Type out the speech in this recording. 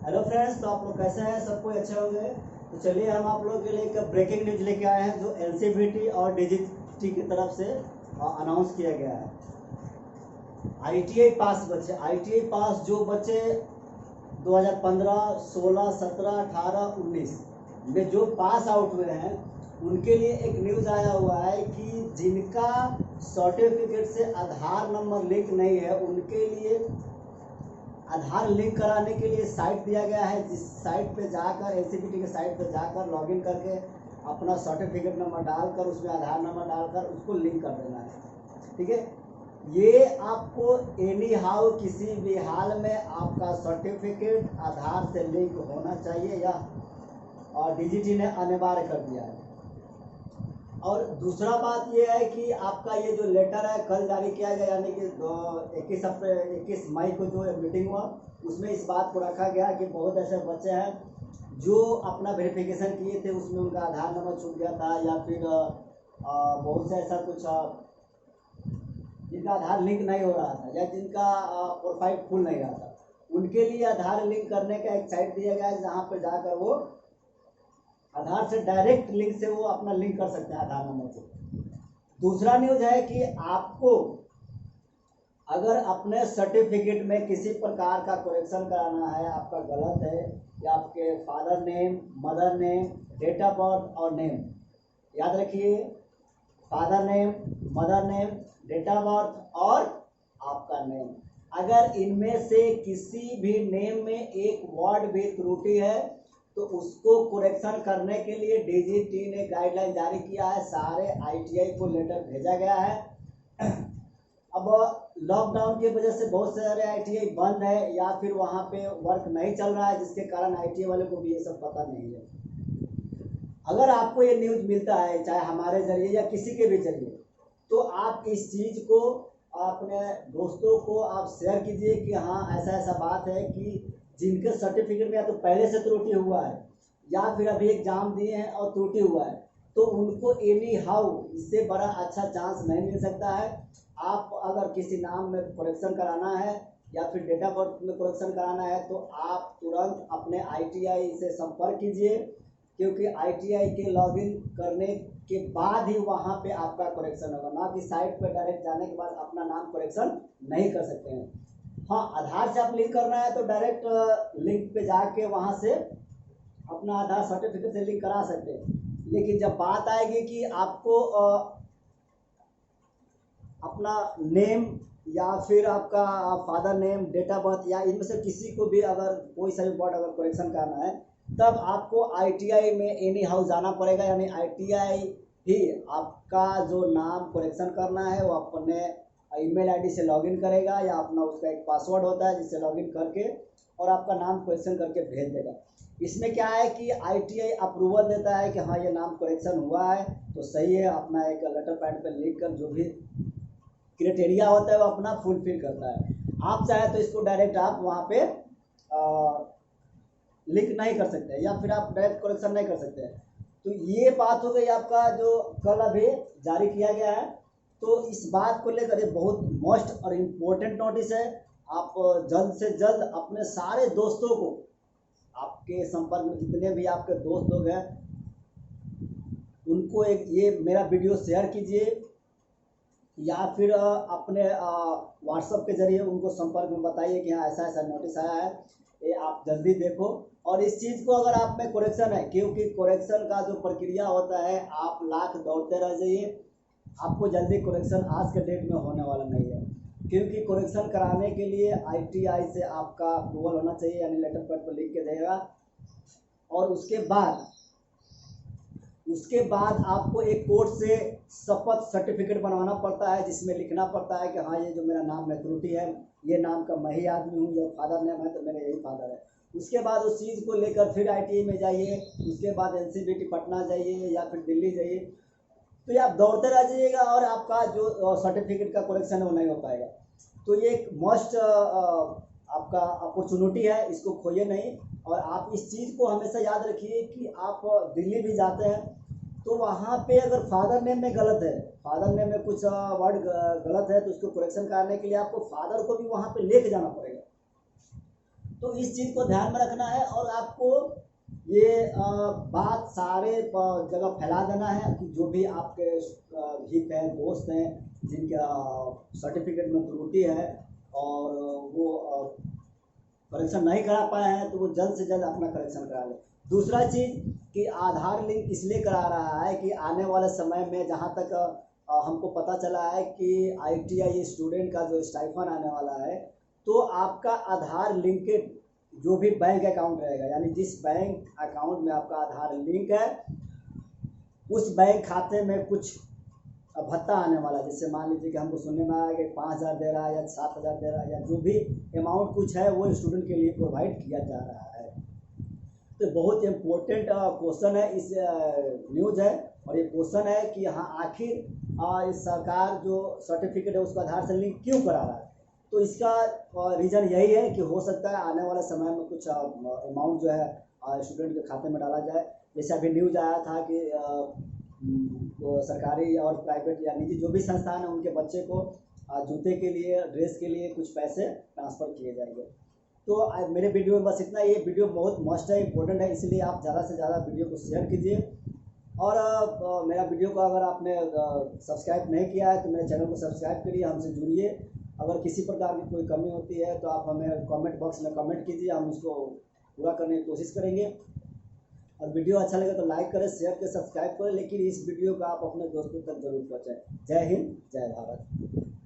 Hello friends, तो आप लोग कैसे हैं? सब कोई अच्छे होंगे। तो चलिए हम आप लोगों के लिए एक ब्रेकिंग न्यूज लेके आए हैं जो एनसीबीटी और डीजीटी की तरफ से अनाउंस किया गया है। आईटीआई पास बच्चे, आईटीआई पास जो बच्चे 2015, 16, 17, 18, 19 में जो पास आउट हुए हैं उनके लिए एक न्यूज़ आया हुआ है कि जिनका सर्टिफिकेट से आधार नंबर लिंक नहीं है उनके लिए आधार लिंक कराने के लिए साइट दिया गया है, जिस साइट पे जाकर एनसीबीटी के साइट पे जाकर लॉगिन करके अपना सर्टिफिकेट नंबर डालकर उसमें आधार नंबर डालकर उसको लिंक कर देना है। ठीक है, ये आपको एनी हाउ किसी भी हाल में आपका सर्टिफिकेट आधार से लिंक होना चाहिए या और डीजीटी ने अनिवार्य कर दिया है। और दूसरा बात यह है कि आपका ये जो लेटर है कल जारी किया गया, यानी कि 21 मई को जो मीटिंग हुआ उसमें इस बात को रखा गया कि बहुत ऐसे बच्चे हैं जो अपना वेरिफिकेशन किए थे उसमें उनका आधार नंबर छूट गया था या फिर बहुत से ऐसा कुछ जिनका आधार लिंक नहीं हो रहा था या जिनका प्रोफाइल खुल नहीं रहा था, उनके लिए आधार लिंक करने का एक साइट दिया गया है जहाँ पर जाकर वो आधार से डायरेक्ट लिंक से वो अपना लिंक कर सकते हैं आधार नंबर से। दूसरा न्यूज है कि आपको अगर अपने सर्टिफिकेट में किसी प्रकार का करेक्शन कराना है, आपका गलत है या आपके father name, mother name, date of birth और नेम, याद रखिए father name, mother name, date of birth और आपका नेम, अगर इनमें से किसी भी नेम में एक वर्ड भी त्रुटि है तो उसको करेक्शन करने के लिए डीजीटी ने गाइडलाइन जारी किया है। सारे आईटीआई को लेटर भेजा गया है। अब लॉकडाउन की वजह से बहुत सारे आईटीआई बंद है या फिर वहाँ पे वर्क नहीं चल रहा है, जिसके कारण आईटीआई वाले को भी ये सब पता नहीं है। अगर आपको ये न्यूज मिलता है चाहे हमारे जरिए या किसी के भी जरिए, तो आप इस चीज़ को अपने दोस्तों को आप शेयर कीजिए कि हाँ ऐसा ऐसा बात है कि जिनके सर्टिफिकेट में या तो पहले से त्रुटि हुआ है या फिर अभी एग्जाम दिए हैं और त्रुटि हुआ है, तो उनको एनी हाउ इससे बड़ा अच्छा चांस नहीं मिल सकता है। आप अगर किसी नाम में करेक्शन कराना है या फिर डेट ऑफ बर्थ में करेक्शन कराना है तो आप तुरंत अपने आईटीआई से संपर्क कीजिए, क्योंकि आईटीआई के लॉगिन करने के बाद ही वहाँ पे आपका करेक्शन होगा, ना कि साइट पर डायरेक्ट जाने के बाद अपना नाम करेक्शन नहीं कर सकते हैं। हाँ, आधार से आप लिंक करना है तो डायरेक्ट लिंक पे जाके वहाँ से अपना आधार सर्टिफिकेट से लिंक करा सकते हैं, लेकिन जब बात आएगी कि आपको अपना नेम या फिर आपका father name, date of birth या इनमें से किसी को भी अगर कोई सा भी वर्ड अगर करेक्शन करना है तब आपको आईटीआई में एनी हाउ जाना पड़ेगा, यानी आईटीआई ही आपका जो नाम करेक्शन करना है वो अपने ईमेल आईडी से लॉगिन करेगा या अपना उसका एक पासवर्ड होता है जिससे लॉगिन करके और आपका नाम करेक्शन करके भेज देगा। इसमें क्या है कि आईटीआई अप्रूवल देता है कि हाँ ये नाम करेक्शन हुआ है तो सही है, अपना एक लेटर पैड पर लिख कर जो भी क्राइटेरिया होता है वो अपना फुलफिल करता है। आप चाहे तो इसको डायरेक्ट आप वहाँ पे लिंक नहीं कर सकते या फिर आप डायरेक्ट करेक्शन नहीं कर सकते। तो ये बात हो गई आपका जो कल अभी जारी किया गया है। तो इस बात को लेकर ये बहुत मोस्ट और इम्पोर्टेंट नोटिस है। आप जल्द से जल्द अपने सारे दोस्तों को, आपके संपर्क में जितने भी आपके दोस्त लोग हैं उनको एक ये मेरा वीडियो शेयर कीजिए या फिर अपने व्हाट्सएप के जरिए उनको संपर्क में बताइए कि हाँ ऐसा ऐसा नोटिस आया है, ये आप जल्दी देखो। और इस चीज़ को अगर आप में करेक्शन है, क्योंकि करेक्शन का जो प्रक्रिया होता है आप लाख दौड़ते रह जाइए, आपको जल्दी करेक्शन आज के डेट में होने वाला नहीं है, क्योंकि करेक्शन कराने के लिए आईटीआई से आपका अप्रूवल होना चाहिए, यानी लेटर पैड पर लिख के देगा। और उसके बाद आपको एक कोर्ट से शपथ सर्टिफिकेट बनवाना पड़ता है जिसमें लिखना पड़ता है कि हाँ ये जो मेरा नाम में त्रुटि है, ये नाम का मैं ही आदमी हूँ, ये फादर नेम है तो मेरे यही फादर है। उसके बाद उस चीज़ को लेकर फिर आईटीआई में जाइए, उसके बाद एनसीबीटी पटना जाइए या फिर दिल्ली जाइए, तो ये आप दौड़ते रह जाइएगा और आपका जो सर्टिफिकेट का करेक्शन है वो नहीं हो पाएगा। तो ये एक मस्ट आपका अपॉर्चुनिटी है, इसको खोइए नहीं। और आप इस चीज़ को हमेशा याद रखिए कि आप दिल्ली भी जाते हैं तो वहाँ पे अगर फादर नेम में गलत है, फादर नेम में कुछ वर्ड गलत है तो उसको करेक्शन करने के लिए आपको फादर को भी वहाँ पे लेके जाना पड़ेगा। तो इस चीज़ को ध्यान में रखना है और आपको ये बात सारे जगह फैला देना है कि जो भी आपके हित हैं, दोस्त हैं, जिनका सर्टिफिकेट में त्रुटि है और वो करेक्शन नहीं करा पाए हैं, तो वो जल्द से जल्द अपना करेक्शन करा लें। दूसरा चीज़ कि आधार लिंक इसलिए करा रहा है कि आने वाले समय में जहाँ तक हमको पता चला है कि ITI स्टूडेंट का जो स्टाइफन आने वाला है, तो आपका आधार लिंकेड जो भी बैंक अकाउंट रहेगा, यानी जिस बैंक अकाउंट में आपका आधार लिंक है, उस बैंक खाते में कुछ भत्ता आने वाला है। जैसे मान लीजिए कि हमको सुनने में आया कि 5,000 दे रहा है या 7,000 दे रहा है, या जो भी अमाउंट कुछ है वो स्टूडेंट के लिए प्रोवाइड किया जा रहा है। तो बहुत इम्पोर्टेंट क्वेश्चन है, इस न्यूज़ है, और ये क्वेश्चन है कि हाँ आखिर इस सरकार जो सर्टिफिकेट है उसको आधार से लिंक क्यों करा रहा है। तो इसका रीज़न यही है कि हो सकता है आने वाले समय में कुछ अमाउंट जो है स्टूडेंट के खाते में डाला जाए। जैसे अभी न्यूज़ आया था कि तो सरकारी और प्राइवेट या निजी जो भी संस्थान है, उनके बच्चे को जूते के लिए, ड्रेस के लिए कुछ पैसे ट्रांसफ़र किए जाएंगे। तो मेरे वीडियो में बस इतना। ये वीडियो बहुत मस्ट है, इंपॉर्टेंट है, इसलिए आप ज़्यादा से ज़्यादा वीडियो को शेयर कीजिए। और मेरा वीडियो को अगर आपने सब्सक्राइब नहीं किया है तो मेरे चैनल को सब्सक्राइब करिए, हमसे जुड़िए। अगर किसी प्रकार की कोई कमी होती है तो आप हमें कमेंट बॉक्स में कमेंट कीजिए, हम उसको पूरा करने की कोशिश करेंगे। और वीडियो अच्छा लगे तो लाइक करें, शेयर करें, सब्सक्राइब करें, लेकिन इस वीडियो को आप अपने दोस्तों तक जरूर पहुँचाएँ। जय हिंद, जय भारत।